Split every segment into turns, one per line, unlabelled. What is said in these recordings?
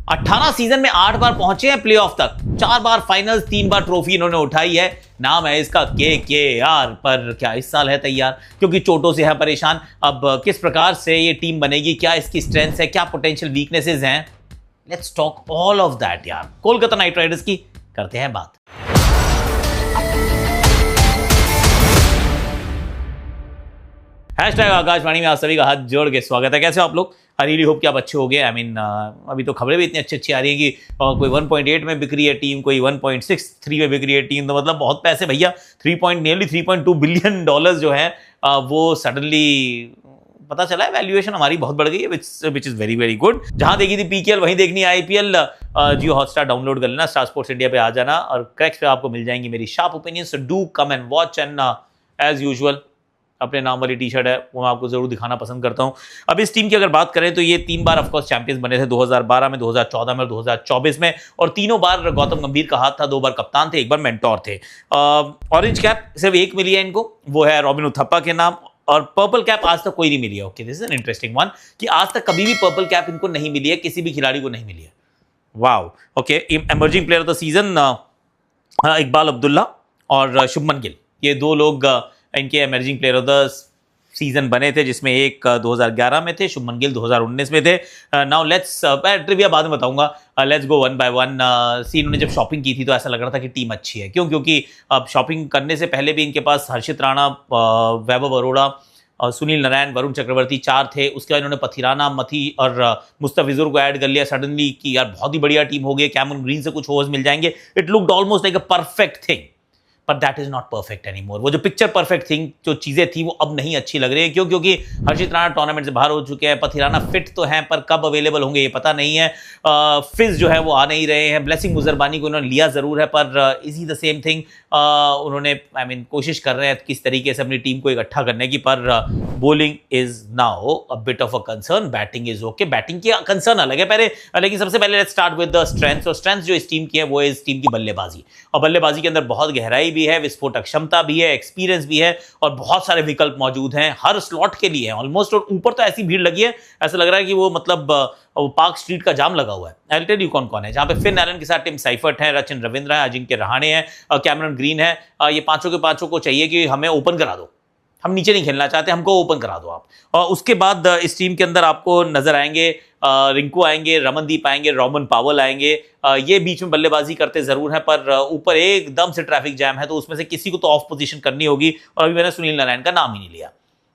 18 season में 8 बार पहुंचे हैं प्लेऑफ तक, 4 बार फाइनल्स, 3 बार ट्रॉफी इन्होंने उठाई है। नाम है इसका KKR। पर क्या इस साल है तैयार? क्योंकि चोटों से है परेशान। अब किस प्रकार से ये टीम बनेगी, क्या इसकी स्ट्रेंथ्स है, क्या पोटेंशियल वीकनेसेस हैं, let's talk all of that यार। कोलकाता नाइट राइडर्स की करते हैं बात। हैशटैग आकाशवाणी में आप सभी का हाथ जोड़ के स्वागत है। कैसे हो आप लोग? आई रियली होप कि आप अच्छे हो गए। अभी तो खबरें भी इतनी अच्छी आ रही हैं कि कोई 1.8 में बिक रही है टीम, कोई 1.63 में बिक रही है टीम। तो मतलब बहुत पैसे भैया, नियरली 3.2 बिलियन डॉलर्स जो है वो सडनली पता चला है वैल्यूएशन हमारी बहुत बढ़ गई है, which is very very good. जहां देखी थी PKL वहीं देखनी है IPL। जियो हॉटस्टार डाउनलोड कर लेना, स्टार स्पोर्ट्स इंडिया पे आ जाना और क्रैक्स पे आपको मिल जाएंगी मेरी sharp opinion. So do come and watch. And as usual अपने नाम वाली टी-शर्ट है वो मैं आपको जरूर दिखाना पसंद करता हूं। अब इस टीम की अगर बात करें तो ये 3 बार ऑफकोर्स चैंपियंस बने थे, 2012 में, 2014 में और 2024 में। और तीनों बार गौतम गंभीर का हाथ था, 2 बार कप्तान थे, 1 बार मेंटोर थे। ऑरेंज कैप सिर्फ एक मिली है इनको, वो है रॉबिन उथप्पा के नाम। और पर्पल कैप आज तक कोई नहीं मिली है। Okay, this is an interesting one कि आज तक कभी भी पर्पल कैप इनको नहीं मिली है, किसी भी खिलाड़ी को नहीं मिली है। Wow. Okay, emerging player of the season Iqbal Abdullah और शुभमन गिल, ये 2 लोग इनके emerging player of the season बने थे, जिसमें एक 2011 में थे, शुभमन गिल 2019 में थे। नाउ लेट्स ट्रिविया बाद में बताऊंगा। Let's go one by one. इन्होंने जब शॉपिंग की थी तो ऐसा लग रहा था कि टीम अच्छी है। क्यों? क्योंकि अब शॉपिंग करने से पहले भी इनके पास हर्षित राणा, वैभव अरोड़ा, सुनील नारायण, वरुण चक्रवर्ती 4 थे। उसके बाद इन्होंने पथिराना, मथी और मुस्तफिजुर को ऐड कर लिया सडनली कि यार बहुत ही बढ़िया टीम हो गई, कैमरन ग्रीन से कुछ ओवर्स मिल जाएंगे। It looked almost like a perfect thing, पर that is not perfect anymore. वो जो पिक्चर परफेक्ट थिंग जो चीजें थी वो अब नहीं अच्छी लग रही है। क्यों? क्योंकि हर्षित राणा टूर्नामेंट से बाहर हो चुके हैं, पथिराना फिट तो हैं पर कब अवेलेबल होंगे ये पता नहीं है। फिज जो है वो आ नहीं रहे हैं। ब्लेसिंग मुजरबानी को उन्होंने लिया जरूर है, पर is he the same thing? उन्होंने कोशिश कर रहे हैं किस तरीके से अपनी टीम को इकट्ठा करने की, पर bowling is now a bit of a concern. Batting is okay, batting की कंसर्न अलग है पहले। लेकिन सबसे पहले let's start with the strengths. और स्ट्रेंथ्स जो इस टीम की है वो इस टीम की बल्लेबाजी। और बल्लेबाजी के अंदर बहुत गहराई भी है, विस्फोटक क्षमता भी है, एक्सपीरियंस भी है और बहुत सारे विकल्प मौजूद हैं हर स्लॉट के लिए ऑलमोस्ट। और ऊपर तो ऐसी भीड़ लगी है, ऐसा लग रहा है कि वो मतलब पार्क स्ट्रीट का जाम लगा हुआ है। आई विल टेल यू कौन कौन है। जहां पे फिन एलन के साथ टिम साइफर्ट है, रचिन रविंद्र है, अजिंक्य रहाणे है, कैमरन ग्रीन है। ये पांचों के पांचों को चाहिए कि हमें ओपन करा दो, हम नीचे नहीं खेलना चाहते, हमको ओपन करा दो आप। और उसके बाद इस टीम के अंदर आपको नजर आएंगे रिंकू आएंगे, रमनदीप आएंगे, रॉमन पावल आएंगे। ये बीच में बल्लेबाजी करते जरूर हैं, पर ऊपर एकदम से ट्रैफिक जैम है, तो उसमें से किसी को तो ऑफ पोजीशन करनी होगी। और अभी मैंने सुनील नारायण का नाम ही नहीं लिया।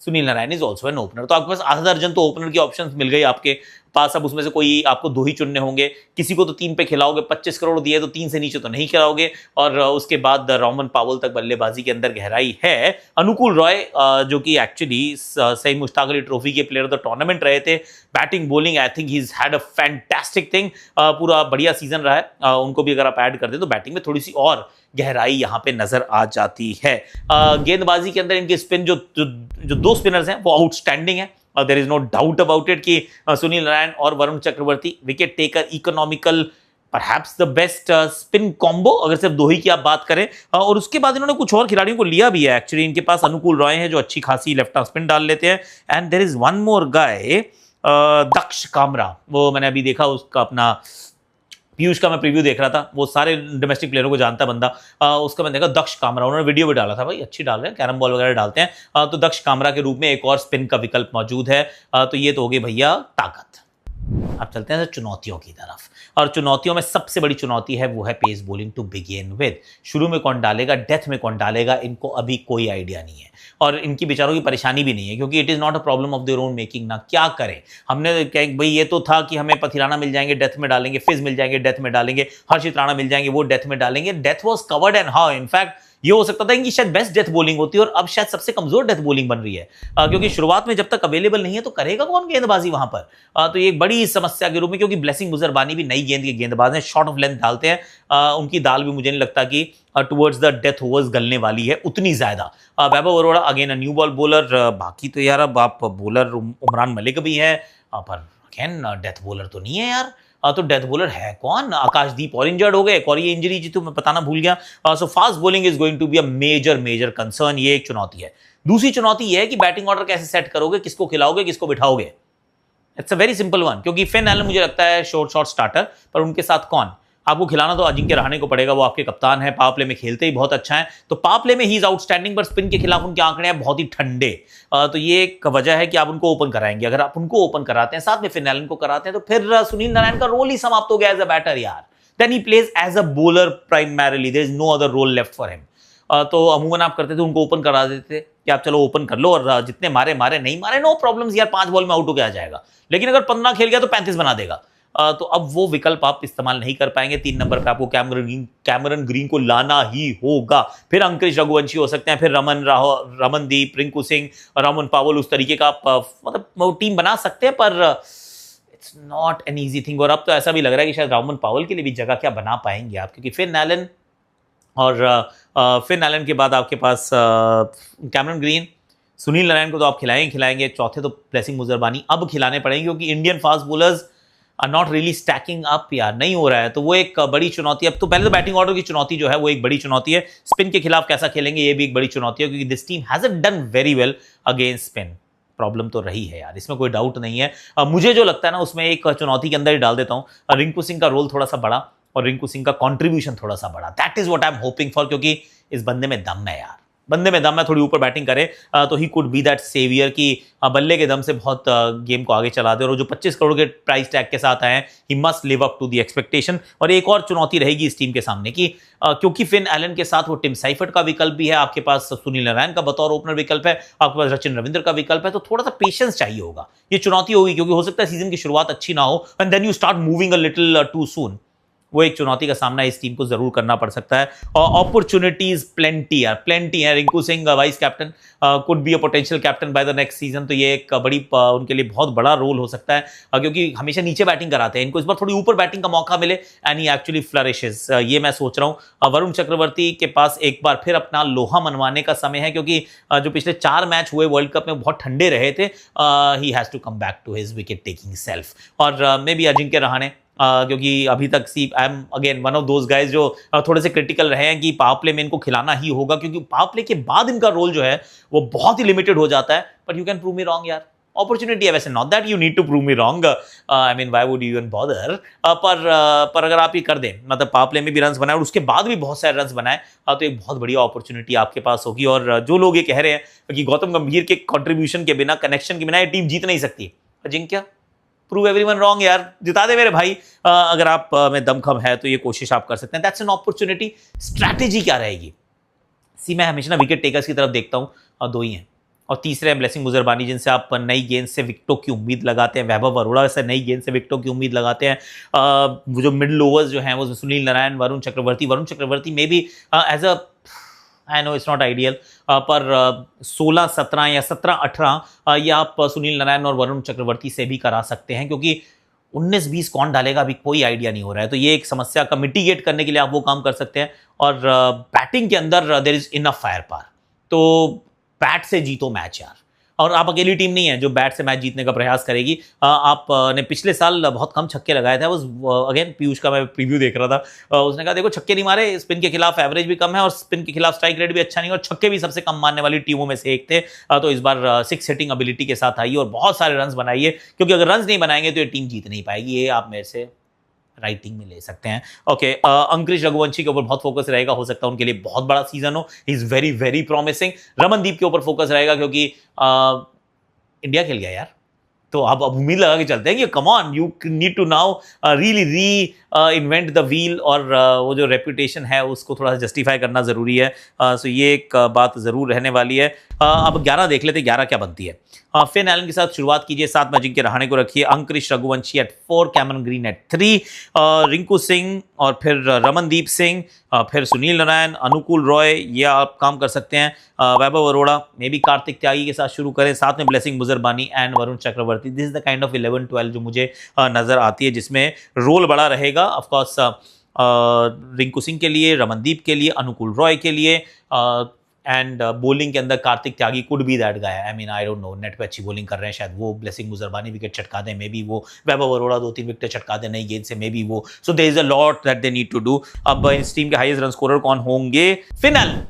Sunil Narayan is also an opener. तो आपके पास आधा दर्जन तो ओपनर की ऑप्शंस मिल गई आपके पास। अब उसमें से कोई आपको 2 ही चुनने होंगे। किसी को तो 3 पे खिलाओगे, 25 करोड़ दिए तो 3 से नीचे तो नहीं खिलाओगे। और उसके बाद रॉमन पावल तक बल्लेबाजी के अंदर गहराई है। अनुकूल रॉय जो कि एक्चुअली सही मुश्ताक अली ट्रॉफी के प्लेयर ऑफ द टूर्नामेंट रहे थे। Batting bowling I think he has had a fantastic thing. पूरा बढ़िया सीजन रहा है। उनको भी अगर आप ऐड कर दें तो बैटिंग में थोड़ी सी और गहराई यहां पे नजर आ जाती है। गेंदबाजी के अंदर इनके स्पिन जो 2 स्पिनर्स हैं वो आउटस्टैंडिंग है। There is no doubt about it कि सुनील नारायण और Varun Chakravarthy wicket taker, economical, perhaps the best spin combo अगर सिर्फ 2 ही की आप बात करें। और उसके बाद इन्होंने कुछ और खिलाड़ियों को लिया भी है। एक्चुअली इनके पास अनुकूल रॉय है जो अच्छी खासी लेफ्ट आर्म स्पिन डाल लेते हैं। And there is one more guy, Daksh Kamra. वो मैंने अभी देखा, उसका अपना पीयूष का मैं प्रीव्यू देख रहा था। वो सारे डोमेस्टिक प्लेयरों को जानता है बंदा। उसका मैंने देखा दक्ष कामरा, उन्होंने वीडियो भी डाला था, भाई अच्छी डाल रहे हैं, कैरम बॉल वगैरह डालते हैं। तो दक्ष कामरा के रूप में एक और स्पिन का विकल्प मौजूद है। तो ये तो हो गई भैया ताकत। अब चलते हैं चुनौतियों की तरफ। और चुनौतियों में सबसे बड़ी चुनौती है वो है pace bowling to begin with. शुरू में कौन डालेगा, डेथ में कौन डालेगा, इनको अभी कोई आइडिया नहीं है। और इनकी बेचारों की परेशानी भी नहीं है, क्योंकि it is not a problem of their own making ना। क्या करें? हमने भाई ये तो था कि हमें पथिराना मिल जाएंगे, डेथ में डालेंगे, फिज मिल जाएंगे, डेथ में डालेंगे, हर्षित राणा मिल जाएंगे, वो डेथ में डालेंगे। Death was covered and how in fact ये हो सकता था इनकी शायद बेस्ट डेथ बॉलिंग होती है और अब शायद सबसे कमजोर डेथ बॉलिंग बन रही है। क्योंकि शुरुआत में जब तक अवेलेबल नहीं है तो करेगा कौन गेंदबाजी वहां पर? तो ये एक बड़ी समस्या के रूप में, क्योंकि ब्लेसिंग मुजरबानी भी नई गेंद के गेंदबाज हैं, शॉर्ट ऑफ लेंथ डालते हैं। उनकी दाल भी मुझे नहीं लगता कि टुवर्ड्स द डेथ ओवर्स गलने वाली है उतनी ज्यादा। Vaibhav Arora again a new ball bowler. बाकी तो यार अब आप बॉलर उमरान मलिक भी है, पर अगेन डेथ बॉलर तो नहीं है यार। तो डेथ बॉलर है कौन? आकाशदीप और इंजर्ड हो गए, एक और ये इंजरी जी तो मैं बताना भूल गया। So fast bowling is going to be a major concern. ये एक चुनौती है। दूसरी चुनौती ये है कि बैटिंग ऑर्डर कैसे सेट करोगे, किसको खिलाओगे, किसको बिठाओगे। It's a very simple one, क्योंकि फिन एलन मुझे लगता है शॉर्ट स्टार्टर, पर उनके साथ कौन आपको खिलाना, तो अजिंक्य रहाणे को पड़ेगा, वो आपके कप्तान है, पावर प्ले में खेलते ही बहुत अच्छा है, तो पावर प्ले में ही इज आउटस्टैंडिंग, पर स्पिन के खिलाफ उनके आंकड़े हैं बहुत ही ठंडे। तो ये एक वजह है कि आप उनको ओपन कराएंगे। अगर आप उनको ओपन कराते हैं, साथ में फिन एलन को कराते हैं, तो फिर सुनील नारायण का रोल ही समाप्त हो गया एज अ बैटर यार। Then he plays as a bowler primarily, there is no other role left for him. तो अमूमन आप करते थे उनको ओपन करा देते थे कि आप चलो ओपन कर लो और जितने मारे मारे, नहीं मारे नो प्रॉब्लम्स यार, 5 बॉल में आउट होकर आ जाएगा। लेकिन अगर 15 खेल गया तो 35 बना देगा। तो अब वो विकल्प आप इस्तेमाल नहीं कर पाएंगे। 3 नंबर पे आपको कैमरन ग्रीन को लाना ही होगा। फिर अंकुरिश रघुवंशी हो सकते हैं, फिर रमनदीप, रिंकू सिंह, रामन पावल, उस तरीके का आप मतलब टीम बना सकते हैं, पर it's not an easy thing. और अब तो ऐसा भी लग रहा है कि शायद रामन पावल के लिए भी जगह क्या बना पाएंगे आप, क्योंकि फिन एलन और फिन एलन के बाद आपके पास कैमरन ग्रीन, सुनील नारायण को तो आप खिलाएंगे, चौथे तो ब्लेसिंग मुजरबानी अब खिलाने पड़ेंगे, क्योंकि Indian fast bowlers are not really stacking up यार, नहीं हो रहा है। तो वो एक बड़ी चुनौती है। अब तो पहले तो बैटिंग ऑर्डर की चुनौती जो है वो एक बड़ी चुनौती है, स्पिन के खिलाफ कैसा खेलेंगे ये भी एक बड़ी चुनौती है, क्योंकि this team hasn't done very well against spin. Problem तो रही है यार, इसमें कोई डाउट नहीं है। मुझे जो लगता है ना, उसमें एक चुनौती के अंदर ही डाल देता हूं, रिंकू सिंह का रोल थोड़ा सा बड़ा और रिंकू सिंह का कंट्रीब्यूशन थोड़ा सा बड़ा। That is what I am hoping for, क्योंकि इस बंदे में दम है यार, बंदे में दम है। थोड़ी ऊपर बैटिंग करे तो he could be that saviour की बल्ले के दम से बहुत गेम को आगे चला दे। और जो 25 करोड़ के प्राइस टैग के साथ आए हैं, he must live up to the expectation. और एक और चुनौती रहेगी इस टीम के सामने की, क्योंकि फिन एलन के साथ वो टिम साइफर्ट का विकल्प भी है, आपके पास सुनील नारायण का बतौर ओपनर विकल्प है, आपके पास सचिन रविंद्र का विकल्प है, तो थोड़ा सा पेशेंस चाहिए होगा। ये चुनौती होगी, क्योंकि हो सकता है सीजन की शुरुआत अच्छी ना हो and then you start moving a little too soon. वो एक चुनौती का सामना इस टीम को जरूर करना पड़ सकता है। और अपॉर्चुनिटीज प्लेंटी है। Rinku Singh vice captain, could be a potential captain by the next season, तो ये एक बड़ी उनके लिए बहुत बड़ा रोल हो सकता है, क्योंकि हमेशा नीचे बैटिंग कराते हैं, इनको इस बार थोड़ी ऊपर बैटिंग का मौका मिले एंड ही एक्चुअली फ्लरिशेस। ये मैं सोच रहा हूँ। वरुण चक्रवर्ती के पास एक बार फिर अपना लोहा मनवाने का समय है, क्योंकि जो पिछले 4 मैच हुए वर्ल्ड कप में बहुत ठंडे रहे थे। He has to come back to his wicket taking self. और मे बी अजिंक्य रहाणे, क्योंकि अभी तक I am again one of those guys जो थोड़े से क्रिटिकल रहे हैं कि पावर प्ले में इनको खिलाना ही होगा, क्योंकि पावर प्ले के बाद इनका रोल जो है वो बहुत ही लिमिटेड हो जाता है। But you can prove me wrong यार, अपॉर्चुनिटी है वैसे, not that you need to prove me wrong, I mean why would you even bother. पर अगर आप ये कर दें, मतलब पावर प्ले में भी रन्स बनाए और उसके बाद भी बहुत सारे रन्स बनाए, तो एक बहुत बढ़िया अपॉर्चुनिटी आपके पास होगी। और जो लोग ये कह रहे हैं कि गौतम गंभीर के कंट्रीब्यूशन के बिना, कनेक्शन के बिना ये टीम जीत नहीं सकती, अजिंक्य प्रूव एवरीवन रॉन्ग यार, जिता दे मेरे भाई। अगर आप में दमखम है तो ये कोशिश आप कर सकते हैं। That's an opportunity. स्ट्रैटेजी क्या रहेगी? मैं हमेशा ना विकेट टेकर्स की तरफ देखता हूं, 2 ही हैं, और तीसरे हैं ब्लेसिंग मुजरबानी, जिनसे आप नई गेंद से विकेटों की उम्मीद लगाते हैं। वैभव अरोड़ा से नई गेंद से विकेटों की उम्मीद लगाते हैं। वो जो मिडिल ओवर्स जो हैं वो सुनील नारायण, वरुण चक्रवर्ती में भी as a, I know it's not ideal, पर 16, 17 या 17, 18 ये आप सुनील नारायण और वरुण चक्रवर्ती से भी करा सकते हैं, क्योंकि 19-20 कौन डालेगा अभी कोई आइडिया नहीं हो रहा है। तो ये एक समस्या का मिटिगेट करने के लिए आप वो काम कर सकते हैं। और बैटिंग के अंदर there is enough firepower, तो बैट से जीतो मैच यार। और आप अकेली टीम नहीं है जो बैट से मैच जीतने का प्रयास करेगी। आपने पिछले साल बहुत कम छक्के लगाए थे। अगेन पीयूष का मैं प्रीव्यू देख रहा था, उसने कहा देखो छक्के नहीं मारे, स्पिन के खिलाफ एवरेज भी कम है और स्पिन के खिलाफ स्ट्राइक रेट भी अच्छा नहीं, और छक्के भी सबसे कम मारने वाली टीमों में से एक थे। तो इस बार 6 हिटिंग एबिलिटी के साथ आई और बहुत सारे रन बनाइए, क्योंकि अगर रन नहीं बनाएंगे तो ये टीम जीत नहीं पाएगी। ये आप मेरे से राइटिंग में ले सकते हैं। ओके, अंकुरिश रघुवंशी के ऊपर बहुत फोकस रहेगा, हो सकता है उनके लिए बहुत बड़ा सीजन हो। He is very very promising. Ramandeep के ऊपर फोकस रहेगा, क्योंकि इंडिया खेल गया यार, तो अब उम्मीद लगा के चलते हैं कि come on, you need to now really invent the wheel, और वो जो रेपुटेशन है उसको थोड़ा सा जस्टिफाई करना जरूरी है। सो ये एक बात जरूर रहने वाली है। अब 11 देख लेते, 11 क्या बनती है। फिन एलन के साथ शुरुआत कीजिए, 7 में अजिंक्य रहाणे को रखिए, Angkrish Raghuvanshi at 4, Cameron Green at 3, Rinku Singh और फिर रमनदीप सिंह, फिर सुनील नारायण, अनुकूल रॉय, ये आप काम कर सकते हैं। वैभव अरोड़ा, मे बी कार्तिक त्यागी के साथ शुरू करें, साथ में Blessing Muzarabani and Varun Chakravarthy. This is the kind of 11-12 जो मुझे नजर आती है, जिसमें रोल बड़ा रहेगा। ऑफकोर्स रिंकू सिंह के लिए, रमनदीप के लिए, अनुकूल रॉय के लिए, एंड बॉलिंग के अंदर Kartik Tyagi could be that guy. I mean I don't know, net पे अच्छी बॉलिंग कर रहे हैं, शायद वो ब्लेसिंग मुजरबानी विकेट चटका दें, मे बी वो वैभव अरोड़ा 2-3 विकेट चटका दें नई गेंद से, मे बी वो। So there is a lot that they need to do. अब इस टीम के हाईएस्ट रन स्कोरर कौन होंगे? Finn Allen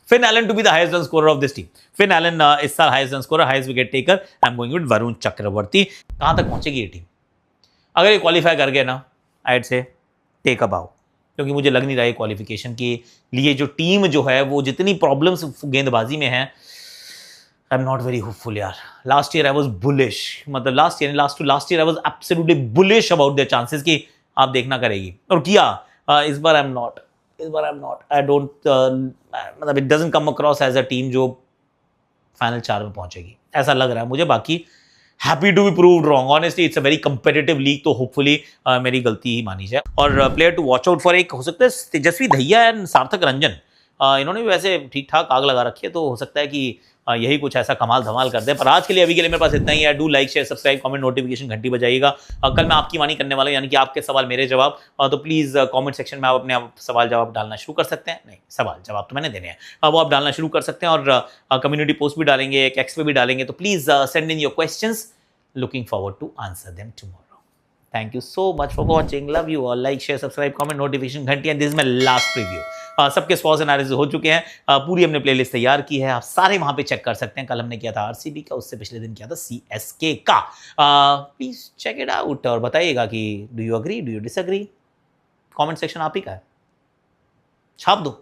Finn Allen to be the highest run scorer of this team. Finn Allen इस साल highest run scorer, highest wicket taker, I am going with Varun Chakravarthy. कहां तक पहुंचेगी ये टीम? अगर ये क्वालिफाई कर गए ना, आई से टेक अ बाउ, क्योंकि मुझे लग नहीं रहा है क्वालिफिकेशन के लिए जो टीम जो है वो जितनी प्रॉब्लम्स गेंदबाजी में है, I am not very hopeful यार। Last year I was bullish, मतलब last year I was absolutely bullish about their chances कि आप देखना करेगी, और किया। इस बार I am not, I don't, मतलब it doesn't come across as a team जो फाइनल 4 में पहुंचेगी, ऐसा लग रहा है मुझे। बाकी happy to be proved wrong, honestly it's a very competitive league, तो होपफुली मेरी गलती ही मानी जाए। और player to watch out for, एक हो सकता है तेजस्वी दहिया एंड सार्थक रंजन, इन्होंने भी वैसे ठीक ठाक आग लगा रखी है, तो हो सकता है कि यही कुछ ऐसा कमाल धमाल कर दे। पर आज के लिए, अभी के लिए मेरे पास इतना ही है। Do like, share, subscribe, comment, notification घंटी बजाइएगा। कल मैं आपकी वाणी करने वाला हूं, यानी कि आपके सवाल मेरे जवाब। तो प्लीज कमेंट सेक्शन में आप अपने सवाल जवाब डालना शुरू कर सकते हैं। नहीं, सवाल जवाब तो मैंने देने हैं, वो आप डालना शुरू कर सकते हैं, और कम्युनिटी पोस्ट भी डालेंगे, एक एक्स पे भी डालेंगे, तो please send in your questions, looking forward to answer them tomorrow. Thank you so much for watching. Love you all. Like, share, subscribe, comment, notification घंटी, and this is my last preview. सबके sponsor analysis हो चुके हैं, पूरी हमने playlist तैयार की है, आप सारे वहां पे चेक कर सकते हैं। कल हमने किया था आरसीबी का, उससे पिछले दिन किया था सीएसके का। प्लीज चेक इट आउट और बताइएगा कि do you agree, do you disagree. Comment section आप ही का है, छाप दो।